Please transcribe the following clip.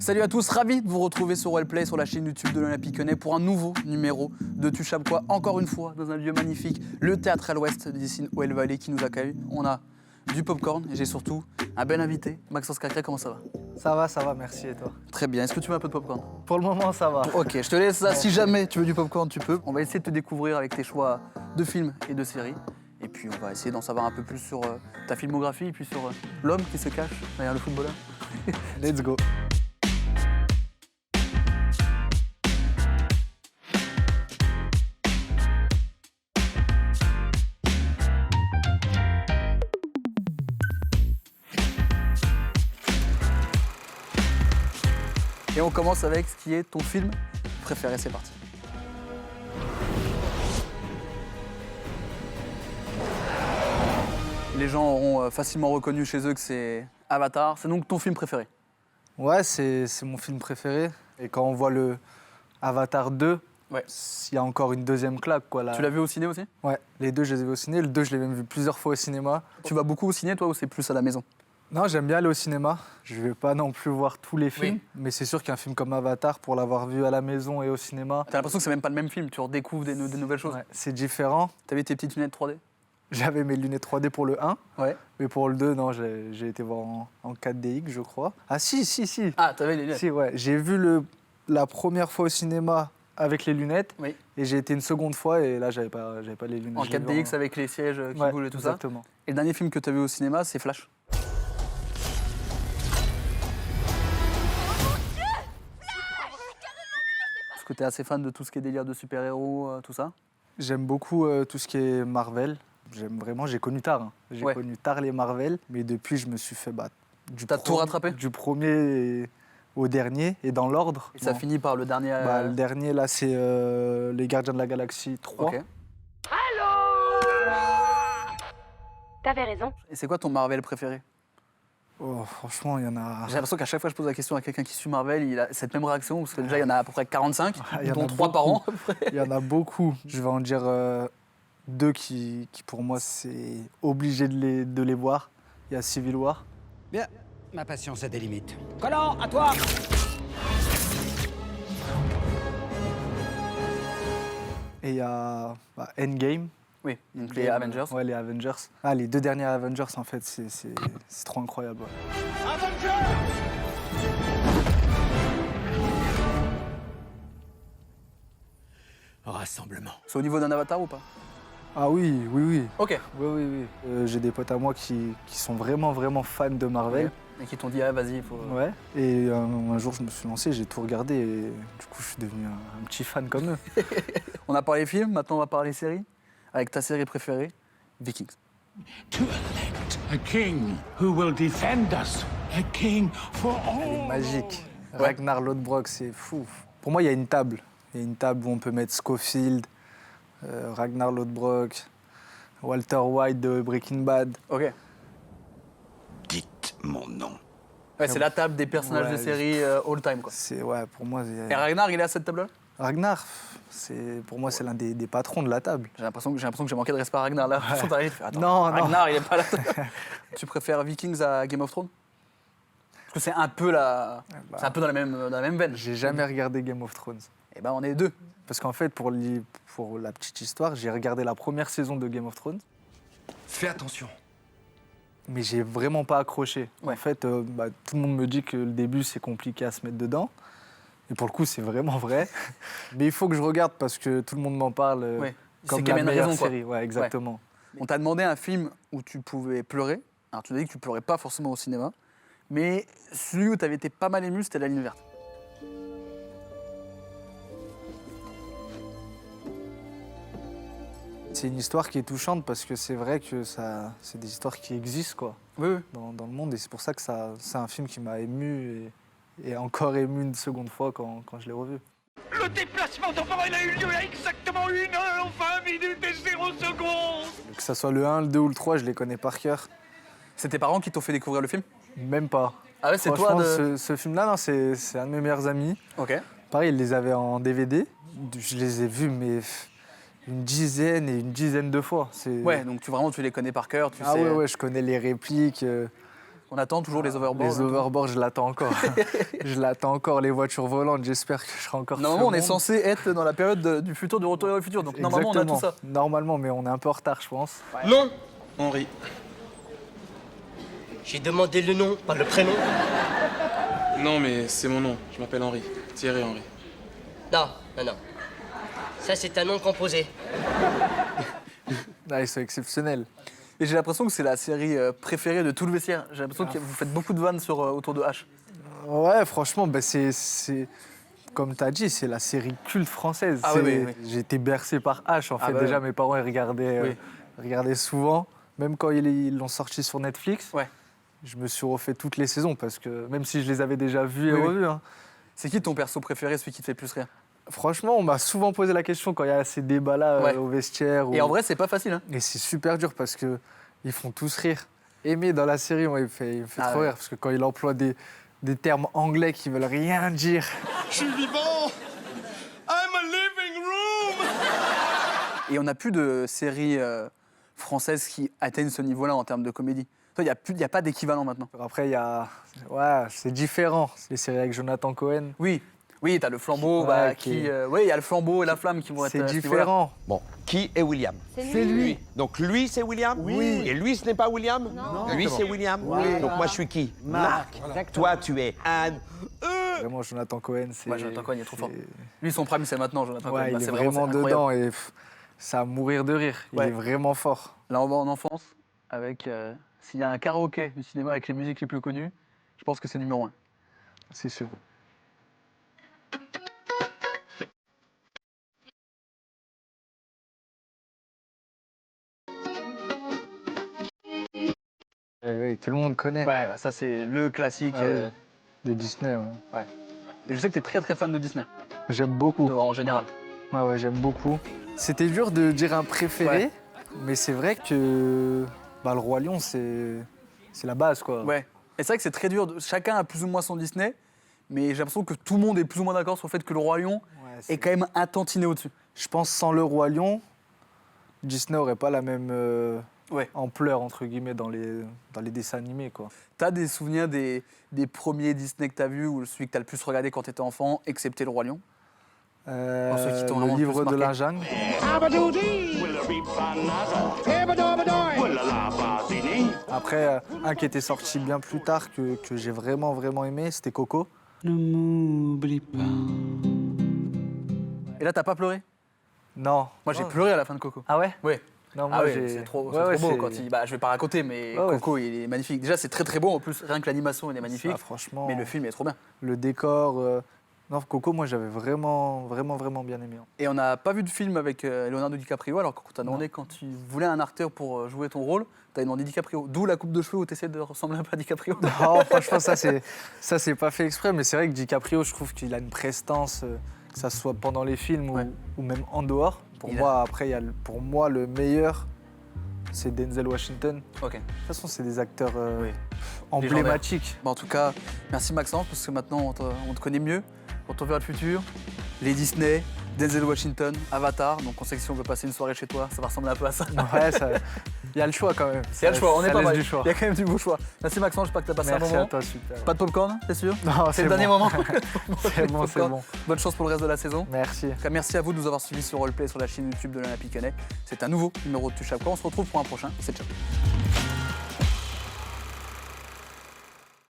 Salut à tous, ravi de vous retrouver sur Wellplay, sur la chaîne YouTube de l'Olympique Lyonnais pour un nouveau numéro de Tu Chapes quoi, encore une fois dans un lieu magnifique, le Théâtre à l'Ouest d'ici Well Valley qui nous accueille. On a du popcorn et j'ai surtout un bel invité, Maxence Cacré, comment ça va? Ça va, merci et toi? Très bien, est-ce que tu veux un peu de popcorn? Pour le moment, ça va. Ok, je te laisse ça, si jamais tu veux du popcorn, tu peux. On va essayer de te découvrir avec tes choix de films et de séries. Et puis on va essayer d'en savoir un peu plus sur ta filmographie et puis sur l'homme qui se cache derrière le footballeur. Let's go. Et on commence avec ce qui est ton film préféré, c'est parti. Les gens auront facilement reconnu chez eux que c'est Avatar, c'est donc ton film préféré. Ouais, c'est mon film préféré. Et quand on voit le Avatar 2, Ouais. il y a encore une deuxième claque, quoi. Là. Tu l'as vu au ciné aussi? Ouais, les deux, je les ai vus au ciné. Le 2, je l'ai même vu plusieurs fois au cinéma. Tu vas beaucoup au ciné toi ou c'est plus à la maison? Non, j'aime bien aller au cinéma. Je vais pas non plus voir tous les films. Oui. Mais c'est sûr qu'un film comme Avatar, pour l'avoir vu à la maison et au cinéma, T'as l'impression que c'est même pas le même film, tu redécouvres des nouvelles choses. ouais, c'est différent. T'avais tes petites lunettes 3D? J'avais mes lunettes 3D pour le 1. Ouais. Mais pour le 2, non, j'ai été voir en 4DX, je crois. Ah si. Ah, t'avais les lunettes? Si, ouais. J'ai vu la première fois au cinéma avec les lunettes. Oui. Et j'ai été une seconde fois et là, j'avais pas les lunettes. En Je l'ai vu 4DX avec les sièges qui Ouais, bougent et tout exactement. ça. Et le dernier film que t'as vu au cinéma, c'est Flash. Est-ce que t'es assez fan de tout ce qui est délire de super-héros, tout ça? J'aime beaucoup tout ce qui est Marvel. J'aime vraiment, j'ai connu tard. Hein. J'ai Ouais. connu tard les Marvel, mais depuis, je me suis fait battre. T'as tout rattrapé? Du premier au dernier et dans l'ordre. Et ça Non. finit par le dernier. Le dernier, là, c'est Les Gardiens de la Galaxie 3. Ok. T'avais raison. Et c'est quoi ton Marvel préféré? Oh, franchement, il y en a. J'ai l'impression qu'à chaque fois que je pose la question à quelqu'un qui suit Marvel, il a cette même réaction, parce que déjà il y en a à peu près 45, Il y en dont a 3 par an. beaucoup. Il y en a beaucoup. Je vais en dire deux qui, pour moi, c'est obligé de les voir. Il y a Civil War. Bien, ma patience a des limites. Collant, à toi! Et il y a Endgame. Oui, donc les Avengers. Ouais, les Avengers. Ah, les deux derniers Avengers, en fait, c'est trop incroyable. Ouais. Rassemblement. C'est au niveau d'un avatar ou pas? Ah oui. Ok. Oui. J'ai des potes à moi qui sont vraiment, vraiment fans de Marvel. Et qui t'ont dit, ah vas-y, il faut. Ouais. Et un jour, je me suis lancé, j'ai tout regardé et du coup, je suis devenu un petit fan comme eux. On a parlé films, maintenant on va parler séries. Avec ta série préférée, Vikings. To elect a king who will defend us, a king for Elle est all. magique. Ouais. Ragnar Lodbrok, c'est fou. Pour moi, il y a une table. Il y a une table où on peut mettre Scofield, Ragnar Lodbrok, Walter White de Breaking Bad. Ok. Dites mon nom. Ouais, c'est la table des personnages de Ouais, série all time, quoi. C'est, ouais, pour moi, Et Ragnar, il est à cette table-là? Ragnar, pour moi, c'est l'un des patrons de la table. J'ai l'impression que j'ai manqué de respect à Ragnar là. Faut t'arrêter, tu fais, attends, Non. Ragnar, il est pas là. Tu préfères Vikings à Game of Thrones? Parce que c'est un peu c'est un peu dans la même veine. J'ai jamais regardé Game of Thrones. Et ben on est deux. Parce qu'en fait, pour la petite histoire, j'ai regardé la première saison de Game of Thrones, Fais attention. mais j'ai vraiment pas accroché. Ouais. En fait, tout le monde me dit que le début, c'est compliqué à se mettre dedans. Et pour le coup, c'est vraiment vrai. Mais il faut que je regarde parce que tout le monde m'en parle Ouais. comme C'est qu'il y la a une meilleure raison, quoi. série. Ouais, exactement. On t'a demandé un film où tu pouvais pleurer. Alors tu nous as dit que tu pleurais pas forcément au cinéma, mais celui où tu avais été pas mal ému, c'était La Ligne verte. C'est une histoire qui est touchante parce que c'est vrai que c'est des histoires qui existent quoi, Oui. dans le monde. Et c'est pour ça que c'est un film qui m'a ému et encore ému une seconde fois quand je l'ai revu. Le déplacement temporel a eu lieu à exactement 1 heure, 20 minutes et 0 secondes. Que ça soit le 1, le 2 ou le 3, je les connais par cœur. C'est tes parents qui t'ont fait découvrir le film? Même pas. Ah ouais, c'est toi Franchement, de... ce film-là, non, c'est un de mes meilleurs amis. Ok. Pareil, il les avait en DVD. Je les ai vus, mais une dizaine de fois. Ouais, donc tu les connais par cœur, tu sais... Ouais, je connais les répliques. On attend toujours les overboards. Les overboards, je l'attends encore. Je l'attends encore, les voitures volantes, j'espère que je serai encore Normalement, sur on est le monde. censé être dans la période du futur, du retour vers le futur. Donc normalement, on a tout Exactement. ça. Normalement, mais on est un peu en retard, je pense. Non, Henri. J'ai demandé le nom, pas le prénom. Non, mais c'est mon nom. Je m'appelle Henri. Thierry Henri. Non, non, non. Ça, c'est un nom composé. Ah, ils sont exceptionnels. Et j'ai l'impression que c'est la série préférée de tout le vestiaire. J'ai l'impression que vous faites beaucoup de vannes autour de H. Ouais, franchement, bah, c'est comme tu as dit, c'est la série culte française. Ah oui, oui. J'ai été bercé par H, en fait. bah Déjà, oui. mes parents, ils regardaient souvent. Même quand ils l'ont sorti sur Netflix, Ouais. je me suis refait toutes les saisons parce que même si je les avais déjà vues et Oui, oui. revues, hein, C'est qui ton perso préféré, celui qui te fait plus rire? franchement, on m'a souvent posé la question quand il y a ces débats-là Ouais. au vestiaire. Et en vrai, c'est pas facile. Hein. Et c'est super dur parce que ils font tous rire. Aimé dans la série, moi, il me fait Ah trop ouais. rire parce que quand il emploie des termes anglais qui veulent rien dire. Je suis vivant. I'm a living room. Et on n'a plus de séries françaises qui atteignent ce niveau-là en termes de comédie. Il n'y a pas d'équivalent maintenant. Après, il y a, ouais, c'est différent. C'est les séries avec Jonathan Cohen. Oui, t'as le flambeau, Ouais, oui, il y a le flambeau et la flamme qui vont être. C'est à ce niveau-là. différent. Bon, qui est William? C'est lui. Donc lui, c'est William? Oui. Et lui, ce n'est pas William? Non. Lui, c'est William? Oui. Donc moi, je suis qui? Marc. Toi, tu es Anne. Vraiment, Jonathan Cohen, c'est. Ouais, Jonathan Cohen, il est trop fort. c'est- Lui, son prime, c'est maintenant, Jonathan Cohen. Ouais, Là, il est c'est vraiment c'est incroyable. dedans et ça à mourir de rire. Il Ouais. est vraiment fort. Là, on va en enfance avec. S'il y a un karaoké du cinéma avec les musiques les plus connues, je pense que c'est numéro 1. C'est sûr. Oui, tout le monde connaît. Ouais, ça, c'est le classique. Ah oui. De Disney, ouais. Et je sais que tu es très très fan de Disney, J'aime beaucoup. en général. Ouais, j'aime beaucoup. C'était dur de dire un préféré, Ouais. mais c'est vrai que bah, le Roi Lion, c'est la base, quoi. Ouais. Et c'est vrai que c'est très dur. Chacun a plus ou moins son Disney, mais j'ai l'impression que tout le monde est plus ou moins d'accord sur le fait que le Roi Lion Ouais, est quand même un tantinet au-dessus. Je pense sans le Roi Lion, Disney n'aurait pas la même Ouais. ampleur, entre guillemets, dans les dessins animés, quoi. T'as des souvenirs des premiers Disney que t'as vus ou celui que t'as le plus regardé quand t'étais enfant, excepté le Roi Lion? ceux qui t'ont vraiment Le le livre plus de la marqué. jungle. Après, un qui était sorti bien plus tard que j'ai vraiment, vraiment aimé, c'était Coco. Et là, t'as pas pleuré? Non. Moi, j'ai Oh. pleuré à la fin de Coco. Ah ouais? Ouais. Non, Ah moi, ouais, j'ai... c'est trop, Ouais, c'est trop beau c'est- quand il. Bah, je vais pas raconter, mais Ouais, ouais. Coco, il est magnifique. Déjà, c'est très très beau. En plus, rien que l'animation, il est magnifique. Ah, franchement, Mais le film est trop bien. le décor... Non, Coco, moi, j'avais vraiment, vraiment, vraiment bien aimé. Et on n'a pas vu de film avec Leonardo DiCaprio, alors quand on t'a demandé quand tu voulais un acteur pour jouer ton rôle, t'as demandé DiCaprio. D'où la coupe de cheveux où t'essaies de ressembler un peu à DiCaprio. Non, franchement, ça, c'est pas fait exprès, mais c'est vrai que DiCaprio, je trouve qu'il a une prestance, que ça soit pendant les films Ouais. ou même en dehors. Pour Il moi, après, il y a pour moi, le meilleur, c'est Denzel Washington. Ok. De toute façon, c'est des acteurs Oui. emblématiques. Bon, en tout cas, merci Maxence, parce que maintenant on te connaît mieux. Retour vers le futur, les Disney, Denzel Washington, Avatar. Donc on sait que si on veut passer une soirée chez toi, ça va ressembler un peu à ça. Ouais, il y a le choix quand même. Il y a le choix, on est Ça pas laisse mal. du choix. Il y a quand même du beau choix. Merci Maxence, j'espère que tu as passé Merci un bon moment. à toi, super. Pas de popcorn, c'est sûr? Non, C'est le dernier bon. moment. C'est bon, c'est bon. Bonne chance pour le reste de la saison. Merci. En tout cas, merci à vous de nous avoir suivis sur Roleplay sur la chaîne YouTube de l'Olympique Lyonnais. C'est un nouveau numéro de Touche à quoi. On se retrouve pour un prochain. C'est ciao.